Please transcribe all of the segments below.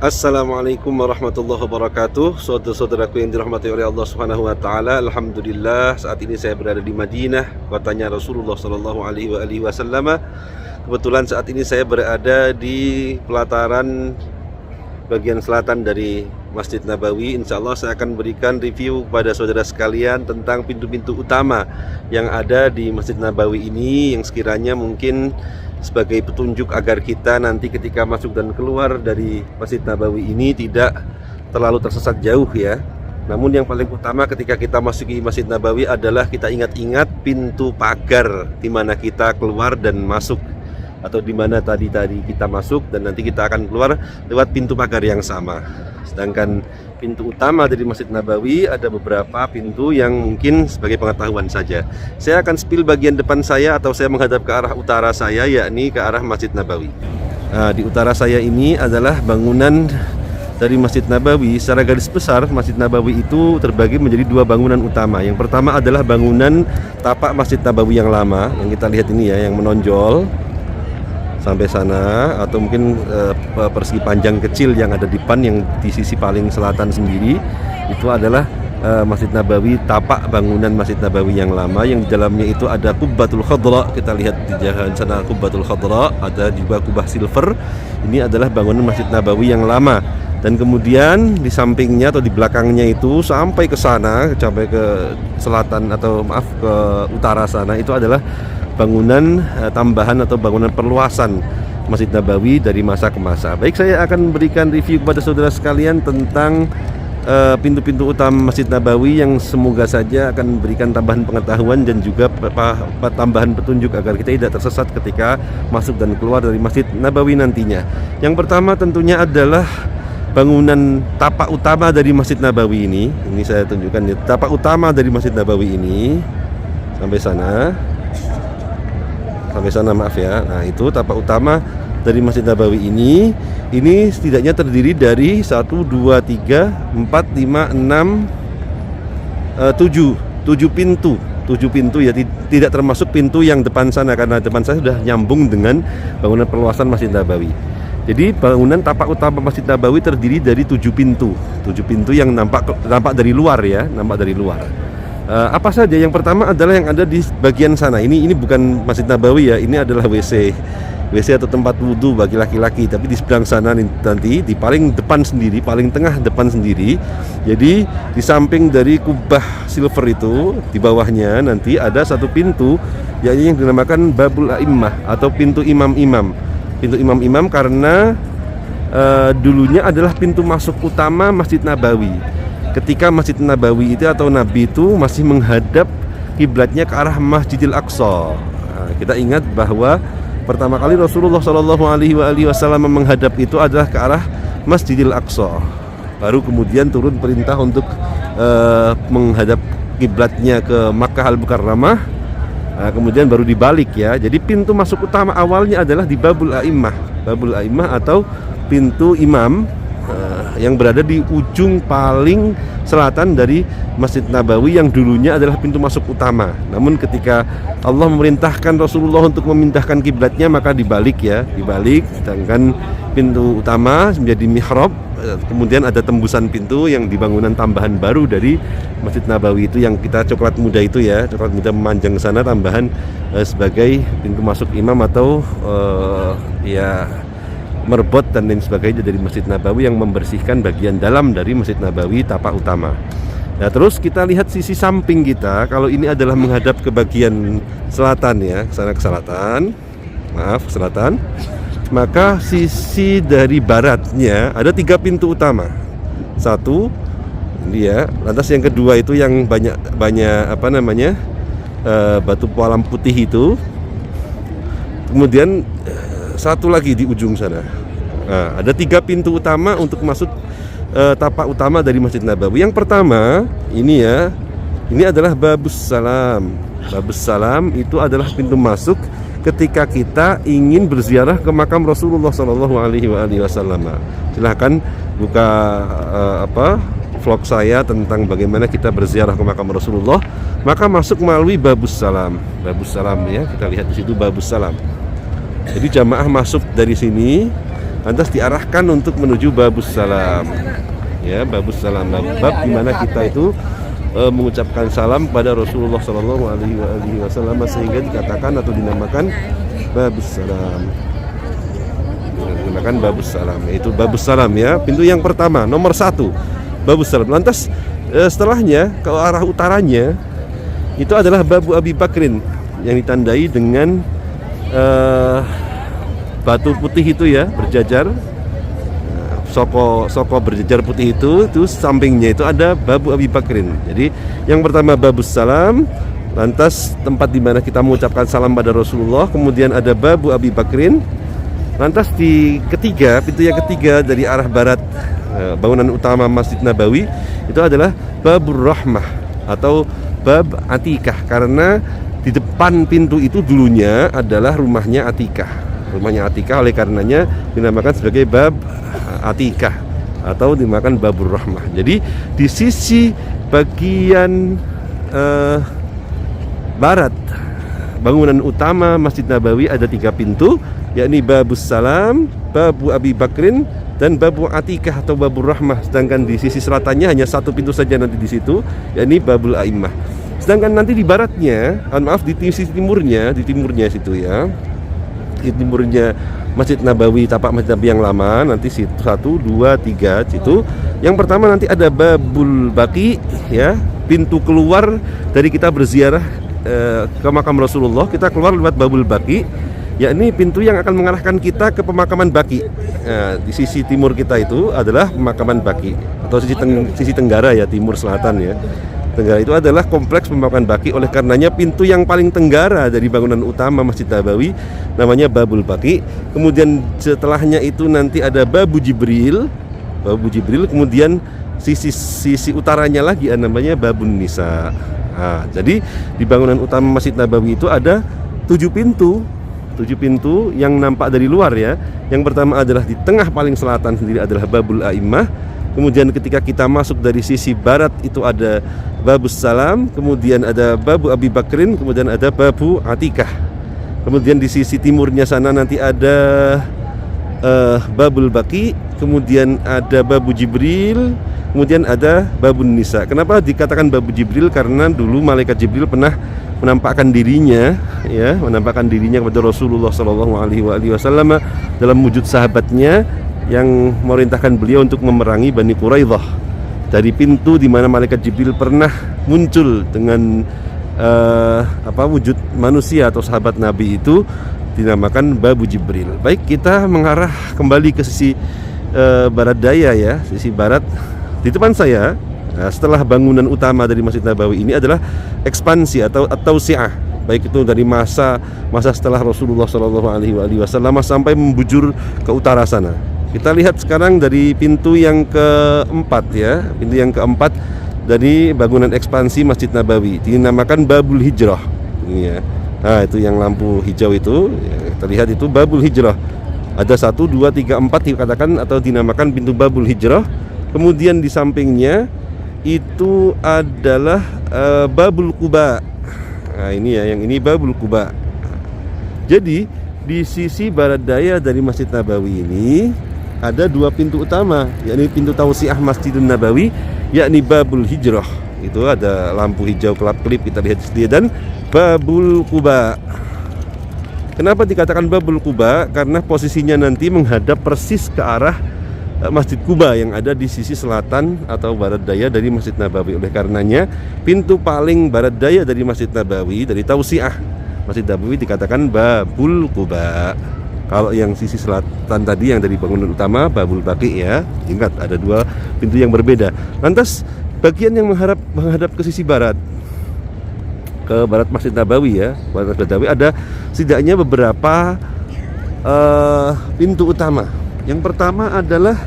Assalamualaikum warahmatullahi wabarakatuh. Saudara-saudaraku yang dirahmati oleh Allah Subhanahu wa taala. Alhamdulillah, saat ini saya berada di Madinah, kotanya Rasulullah sallallahu alaihi wasallam. Kebetulan saat ini saya berada di pelataran bagian selatan dari Masjid Nabawi. Insya Allah saya akan berikan review kepada saudara sekalian tentang pintu-pintu utama yang ada di Masjid Nabawi ini, yang sekiranya mungkin sebagai petunjuk agar kita nanti ketika masuk dan keluar dari Masjid Nabawi ini tidak terlalu tersesat jauh ya. Namun yang paling utama ketika kita masuki Masjid Nabawi adalah kita ingat-ingat pintu pagar di mana kita keluar dan masuk, atau di mana tadi kita masuk dan nanti kita akan keluar lewat pintu pagar yang sama. Sedangkan pintu utama dari Masjid Nabawi ada beberapa pintu yang mungkin sebagai pengetahuan saja. Saya akan spill bagian depan saya, atau saya menghadap ke arah utara saya, yakni ke arah Masjid Nabawi. Nah, di utara saya ini adalah bangunan dari Masjid Nabawi. Secara garis besar Masjid Nabawi itu terbagi menjadi dua bangunan utama. Yang pertama adalah bangunan tapak Masjid Nabawi yang lama, yang kita lihat ini ya, yang menonjol sampai sana, atau mungkin persegi panjang kecil yang ada di depan, yang di sisi paling selatan sendiri itu adalah Masjid Nabawi, tapak bangunan Masjid Nabawi yang lama, yang di dalamnya itu ada Qubbatul Khadra. Kita lihat di jalan sana Qubbatul Khadra, ada juga kubah silver. Ini adalah bangunan Masjid Nabawi yang lama. Dan kemudian di sampingnya atau di belakangnya itu sampai ke sana, sampai ke selatan atau maaf ke utara sana, itu adalah bangunan tambahan atau bangunan perluasan Masjid Nabawi dari masa ke masa. Baik, saya akan berikan review kepada saudara sekalian tentang pintu-pintu utama Masjid Nabawi yang semoga saja akan memberikan tambahan pengetahuan dan juga tambahan petunjuk agar kita tidak tersesat ketika masuk dan keluar dari Masjid Nabawi nantinya. Yang pertama tentunya adalah bangunan tapak utama dari Masjid Nabawi ini. Ini saya tunjukkan ya, tapak utama dari Masjid Nabawi ini sampai sana maaf ya. Nah, itu tapak utama dari Masjid Nabawi ini setidaknya terdiri dari 1, 2, 3, 4, 5, 6, 7 pintu. 7 pintu ya, tidak termasuk pintu yang depan sana, karena depan saya sudah nyambung dengan bangunan perluasan Masjid Nabawi. Jadi bangunan tapak utama Masjid Nabawi terdiri dari 7 pintu. 7 pintu yang nampak dari luar ya, nampak dari luar. Apa saja? Yang pertama adalah yang ada di bagian sana. Ini bukan Masjid Nabawi ya, ini adalah WC atau tempat wudhu bagi laki-laki. Tapi di sebelah sana nanti, di paling depan sendiri, paling tengah depan sendiri. Jadi di samping dari kubah silver itu, di bawahnya nanti ada satu pintu, yakni yang dinamakan Babul A'immah atau pintu imam-imam. Pintu imam-imam karena dulunya adalah pintu masuk utama Masjid Nabawi. Ketika Masjid Nabawi itu atau Nabi itu masih menghadap kiblatnya ke arah Masjidil Aqsa. Nah, kita ingat bahwa pertama kali Rasulullah Shallallahu Alaihi Wasallam menghadap itu adalah ke arah Masjidil Aqsa. Baru kemudian turun perintah untuk menghadap kiblatnya ke Makkah Al-Mukarramah. Nah, kemudian baru dibalik ya. Jadi pintu masuk utama awalnya adalah di Babul A'immah atau pintu imam, yang berada di ujung paling selatan dari Masjid Nabawi, yang dulunya adalah pintu masuk utama. Namun ketika Allah memerintahkan Rasulullah untuk memindahkan kiblatnya, maka dibalik. Sedangkan pintu utama menjadi mihrab, kemudian ada tembusan pintu yang di bangunan tambahan baru dari Masjid Nabawi itu, yang kita coklat muda itu ya, coklat muda memanjang sana, tambahan sebagai pintu masuk imam atau merbot dan lain sebagainya dari Masjid Nabawi, yang membersihkan bagian dalam dari Masjid Nabawi tapak utama. Nah, terus kita lihat sisi samping kita. Kalau ini adalah menghadap ke bagian selatan ya, ke sana ke selatan. Maka sisi dari baratnya ada 3 pintu utama. Satu ini ya, lantas yang kedua itu yang banyak batu pualam putih itu. Kemudian satu lagi di ujung sana. Nah, ada 3 pintu utama untuk masuk tapak utama dari Masjid Nabawi. Yang pertama ini adalah Babus Salam. Babus Salam itu adalah pintu masuk ketika kita ingin berziarah ke makam Rasulullah Shallallahu Alaihi Wasallam. Silahkan buka vlog saya tentang bagaimana kita berziarah ke makam Rasulullah, maka masuk melalui Babus Salam. Babus Salam ya, kita lihat di situ Babus Salam. Jadi jamaah masuk dari sini lantas diarahkan untuk menuju babus salam. Ya, babus salam, bab di mana kita itu mengucapkan salam pada Rasulullah Shallallahu Alaihi Wasallam, sehingga dikatakan atau dinamakan babus salam. Dinamakan babus salam, yaitu babus salam ya, pintu yang pertama, nomor 1, babus salam. Lantas setelahnya ke arah utaranya itu adalah babu Abi Bakrin yang ditandai dengan batu putih itu ya, berjajar. Soko berjejar putih itu sampingnya itu ada babu Abi Bakrin. Jadi yang pertama babus salam, lantas tempat di mana kita mengucapkan salam pada Rasulullah, kemudian ada babu Abi Bakrin. Lantas di ketiga, pintu yang ketiga dari arah barat bangunan utama Masjid Nabawi itu adalah babur rahmah atau bab Atikah, karena di depan pintu itu dulunya adalah rumahnya Atikah. Rumahnya Atikah, oleh karenanya dinamakan sebagai bab Atikah atau dinamakan babur rahmah. Jadi di sisi bagian barat bangunan utama Masjid Nabawi ada 3 pintu, yakni babus salam, babu Abi Bakrin, dan babu Atikah atau babur rahmah. Sedangkan di sisi selatannya hanya 1 pintu saja nanti di situ, yakni babul A'immah. Sedangkan nanti di baratnya, di sisi timurnya situ ya, di timurnya Masjid Nabawi, tapak Masjid Nabawi yang lama, nanti situ 1, 2, 3 situ. Yang pertama nanti ada babul Baqi ya, pintu keluar dari kita berziarah ke makam Rasulullah. Kita keluar lewat babul Baqi, yakni pintu yang akan mengarahkan kita ke pemakaman Baqi. Di sisi timur kita itu adalah pemakaman Baqi, atau sisi tenggara ya, timur selatan ya. Tenggara itu adalah kompleks pemakaman Baqi. Oleh karenanya pintu yang paling tenggara dari bangunan utama Masjid Nabawi namanya babul Baqi. Kemudian setelahnya itu nanti ada babu Jibril. Kemudian sisi utaranya lagi namanya babun Nisa. Jadi di bangunan utama Masjid Nabawi itu ada 7 pintu yang nampak dari luar ya. Yang pertama adalah di tengah paling selatan sendiri adalah babul A'immah. Kemudian ketika kita masuk dari sisi barat itu ada babus salam, kemudian ada babu Abi Bakrin, kemudian ada babu Atikah. Kemudian di sisi timurnya sana nanti ada babul Baqi, kemudian ada babu Jibril, kemudian ada babun Nisa. Kenapa dikatakan babu Jibril? Karena dulu malaikat Jibril pernah menampakkan dirinya kepada Rasulullah Shallallahu Alaihi Wasallam dalam wujud sahabatnya yang memerintahkan beliau untuk memerangi Bani Quraidah. Dari pintu di mana malaikat Jibril pernah muncul dengan wujud manusia atau sahabat Nabi itu dinamakan babu Jibril. Baik, kita mengarah kembali ke sisi barat daya ya, sisi barat. Di depan saya, setelah bangunan utama dari Masjid Nabawi ini adalah ekspansi atau tausiah, baik itu dari masa setelah Rasulullah Shallallahu Alaihi Wasallam sampai membujur ke utara sana. Kita lihat sekarang dari pintu yang keempat ya, pintu yang keempat dari bangunan ekspansi Masjid Nabawi dinamakan babul Hijrah. Ini ya. Nah, itu yang lampu hijau itu ya, kita lihat itu babul Hijrah. Ada 1, 2, 3, 4 dikatakan atau dinamakan pintu babul Hijrah. Kemudian di sampingnya itu adalah babul Quba. Nah, ini ya, yang ini babul Quba. Jadi di sisi barat daya dari Masjid Nabawi ini ada 2 pintu utama, yakni pintu tausiah Masjidun Nabawi, yakni babul Hijrah. Itu ada lampu hijau kelap-kelip, kita lihat di sini, dan babul Quba. Kenapa dikatakan babul Quba? Karena posisinya nanti menghadap persis ke arah Masjid Quba yang ada di sisi selatan atau barat daya dari Masjid Nabawi. Oleh karenanya pintu paling barat daya dari Masjid Nabawi, dari tausiah Masjid Nabawi, dikatakan babul Quba. Kalau yang sisi selatan tadi yang dari bangunan utama babul Baqi ya, ingat ada 2 pintu yang berbeda. Lantas bagian yang menghadap ke sisi barat, ke barat Masjid Nabawi ya, barat Masjid Nabawi, ada setidaknya beberapa pintu utama. Yang pertama adalah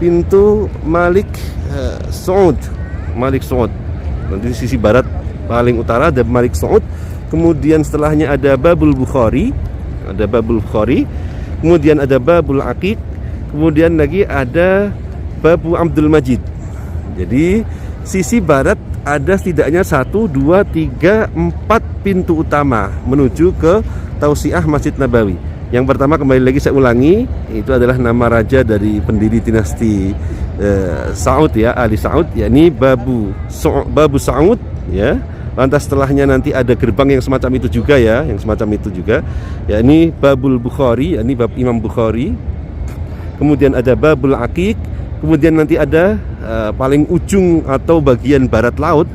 pintu Malik Saud. Nanti di sisi barat paling utara ada Malik Saud. Kemudian setelahnya ada babul Bukhari, kemudian ada babul Aqiq, kemudian lagi ada babu Abdul Majid. Jadi sisi barat ada setidaknya 1, 2, 3, 4 pintu utama menuju ke tausiah Masjid Nabawi. Yang pertama, kembali lagi saya ulangi, itu adalah nama raja dari pendiri dinasti Saud ya, Ali Saud, yakni Babu Saud ya. Lantas setelahnya nanti ada gerbang yang semacam itu juga ya, yakni Babul Bukhari, yakni bab Imam Bukhari. Kemudian ada Babul Aqiq, kemudian nanti ada paling ujung atau bagian barat laut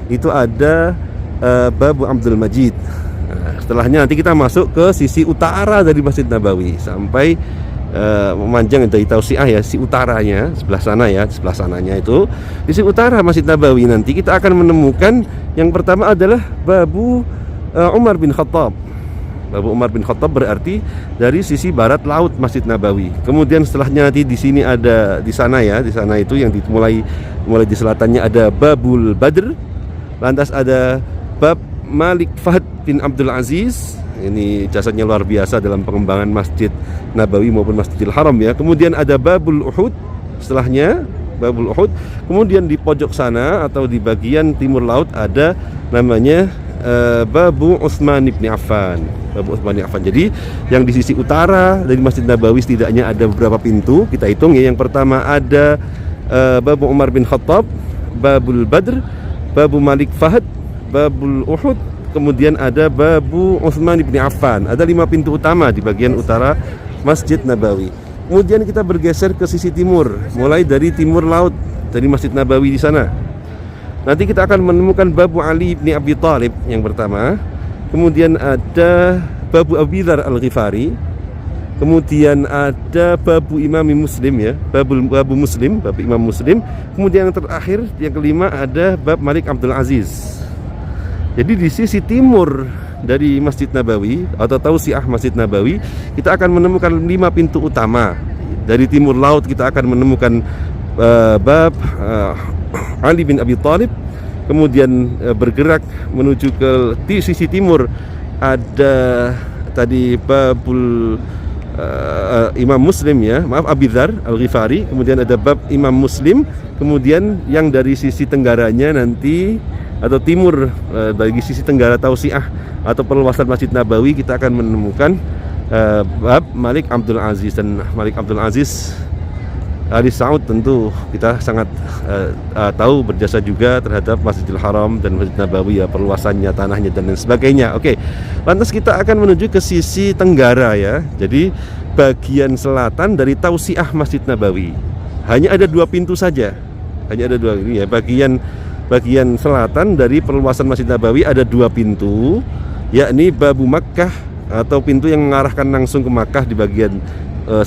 itu ada Babu Abdul Majid. Setelahnya nanti kita masuk ke sisi utara dari Masjid Nabawi sampai memanjang dari Tausiah ya, sisi utaranya sebelah sana ya, sebelah sananya itu sisi utara Masjid Nabawi. Nanti kita akan menemukan yang pertama adalah Babu Umar bin Khattab. Babu Umar bin Khattab berarti dari sisi barat laut Masjid Nabawi. Kemudian setelahnya nanti di sini ada di sana itu yang mulai di selatannya ada Babul Badr. Lantas ada Bab Malik Fahd bin Abdul Aziz, ini jasanya luar biasa dalam pengembangan Masjid Nabawi maupun Masjidil Haram ya. Kemudian ada Babul Uhud, setelahnya Babul Uhud. Kemudian di pojok sana atau di bagian timur laut ada namanya Babu Utsman bin Affan. Babu Utsman bin Affan. Jadi yang di sisi utara dari Masjid Nabawi setidaknya ada beberapa pintu. Kita hitung ya. Yang pertama ada Babu Umar bin Khattab, Babul Badr, Babu Malik Fahd, Babul Uhud, kemudian ada Babu Utsman bin Affan. Ada 5 pintu utama di bagian utara Masjid Nabawi. Kemudian kita bergeser ke sisi timur, mulai dari timur laut dari Masjid Nabawi di sana. Nanti kita akan menemukan Babu Ali bin Abi Thalib yang pertama. Kemudian ada Babu Abi Dzar Al-Ghifari. Kemudian ada Babu Imam Muslim ya, Babu Muslim, Bab Imam Muslim. Kemudian yang terakhir, yang kelima ada Bab Malik Abdul Aziz. Jadi di sisi timur dari Masjid Nabawi atau Tausiah Masjid Nabawi, kita akan menemukan 5 pintu utama. Dari timur laut kita akan menemukan Bab Ali bin Abi Thalib. Kemudian bergerak menuju ke sisi timur ada tadi Babul Imam Muslim ya, maaf, Abi Dzar Al-Ghifari. Kemudian ada Bab Imam Muslim. Kemudian yang dari sisi tenggaranya nanti atau timur bagi sisi tenggara Tausiah atau perluasan Masjid Nabawi, kita akan menemukan Bab Malik Abdul Aziz. Dan Malik Abdul Aziz Ali Saud tentu kita sangat tahu berjasa juga terhadap Masjidil Haram dan Masjid Nabawi ya, perluasannya, tanahnya dan lain sebagainya. Oke, lantas kita akan menuju ke sisi tenggara ya. Jadi bagian selatan dari Tausiah Masjid Nabawi hanya ada 2 pintu saja, hanya ada 2 ini ya. Bagian selatan dari perluasan Masjid Nabawi ada 2 pintu, yakni Babu Makkah atau pintu yang mengarahkan langsung ke Makkah di bagian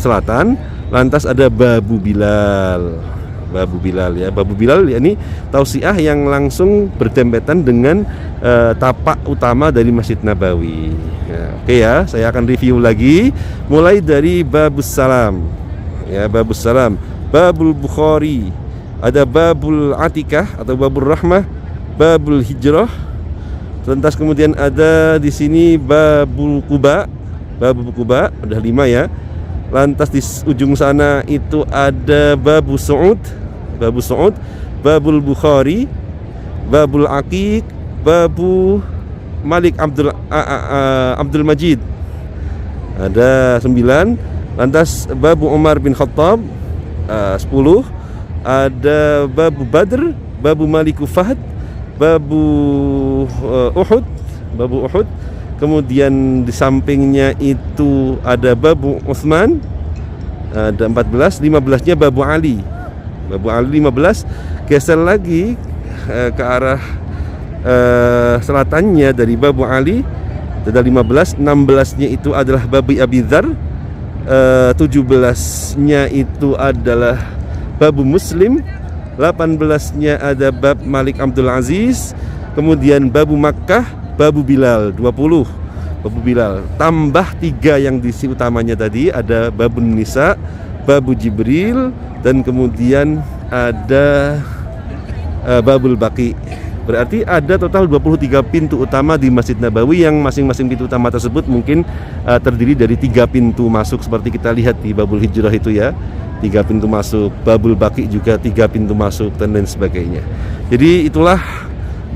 selatan. Lantas ada Babu Bilal. Babu Bilal ya. Babu Bilal yakni Tausiah yang langsung berdempetan dengan tapak utama dari Masjid Nabawi. Ya, oke ya, saya akan review lagi mulai dari Babus Salam. Ya, Babus Salam, Babul Bukhari, ada Babul Atikah atau Babul Rahmah, Babul Hijrah. Lantas kemudian ada di sini Babul Quba. Babul Quba udah 5 ya. Lantas di ujung sana itu ada Babu Saud, Babul Bukhari, Babul Aqiq, Babu Malik Abdul Majid. Ada 9. Lantas Babu Umar bin Khattab 10. Ada Babu Badr, Babu Malik Fahd, Babu Uhud. Kemudian di sampingnya itu ada Babu Utsman, ada 14. 15-nya Babu Ali. Babu Ali 15. Geser lagi ke arah selatannya dari Babu Ali ada 15. 16-nya itu adalah Babu Abi Dzar. 17-nya itu adalah Babu Muslim. 18-nya ada Bab Malik Abdul Aziz. Kemudian Babu Makkah, Babu Bilal 20. Babu Bilal tambah 3 yang di sisi utamanya tadi, ada Babun Nisa, Babu Jibril, dan kemudian ada Babul Baqi. Berarti ada total 23 pintu utama di Masjid Nabawi, yang masing-masing pintu utama tersebut mungkin terdiri dari 3 pintu masuk seperti kita lihat di Babul Hijrah itu ya. 3 pintu masuk, Babul Baqi juga 3 pintu masuk dan lain sebagainya. Jadi itulah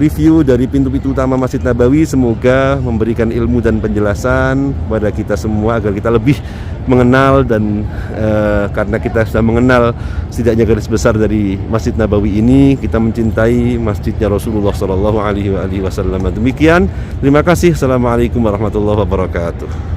review dari pintu-pintu utama Masjid Nabawi. Semoga memberikan ilmu dan penjelasan kepada kita semua agar kita lebih mengenal dan karena kita sudah mengenal setidaknya garis besar dari Masjid Nabawi ini, kita mencintai masjidnya Rasulullah Shallallahu Alaihi Wasallam. Demikian, terima kasih. Assalamualaikum warahmatullahi wabarakatuh.